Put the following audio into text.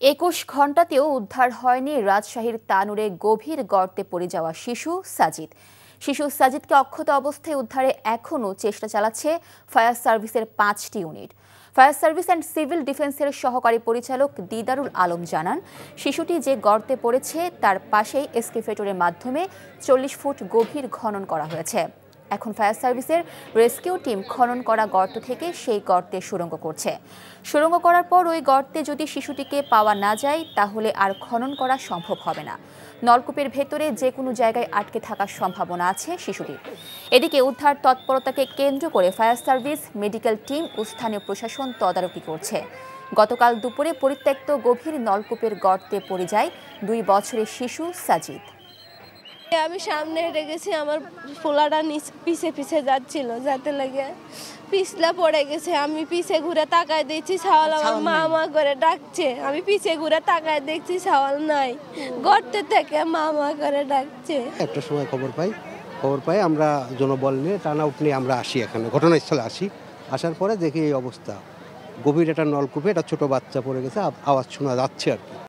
২১ ঘণ্টাতেও উদ্ধার হয়নি রাজশাহীর তানুরে গভীর গর্তে পড়ে যাওয়া শিশু সাজিদকে অক্ষত অবস্থায় উদ্ধারে এখনও চেষ্টা চালাচ্ছে ফায়ার সার্ভিসের ৫টি unit. Fire service and civil ডিফেন্সের সহকারী পরিচালক দিদারুল আলম জানান, শিশুটি যে গর্তে পড়েছে তার পাশেই এক্সকেভেটরের মাধ্যমে ৪০ ফুট গভীর খনন করা হয়েছে। এখন ফায়ার সার্ভিসের রেস্কিউ টিম খনন করা গর্ত থেকে সেই গর্তে সুড়ঙ্গ করছে। সুড়ঙ্গ করার পর ওই গর্তে যদি শিশুটিকে পাওয়া না যায় তাহলে আর খনন করা সম্ভব হবে না। নলকূপের ভেতরে যে কোনো জায়গায় আটকে থাকার সম্ভাবনা আছে শিশুটির। এদিকে উদ্ধার তৎপরতাকে কেন্দ্র করে ফায়ার সার্ভিস, মেডিকেল টিম ও স্থানীয় প্রশাসন তদারকি করছে। গতকাল দুপুরে পরিত্যক্ত গভীর নলকূপের গর্তে পড়ে যায় ২ বছরের শিশু সাজিদ। আমি সামনে হেঁটে গেছি, আমার পোলাটা পিছে পিছে যাচ্ছিল, যাতে লাগে পিছলা পড়ে গেছে। আমি পিছে ঘুরে তাকায় দেখছি ছাওয়াল আমার মা করে ডাকছে। আমি পিছে ঘুরে তাকায় দেখছি ছাওয়াল নাই, গর্তে থেকে মা করে ডাকছে। একটা সময় খবর পাই আমরা জনবল নিয়ে টার্নআউট নিয়ে আমরা আসি, এখানে ঘটনাস্থলে আসার পরে দেখি এই অবস্থা। গভীর একটা নলকূপে একটা ছোট বাচ্চা পড়ে গেছে, আওয়াজ শোনা যাচ্ছে আর কি।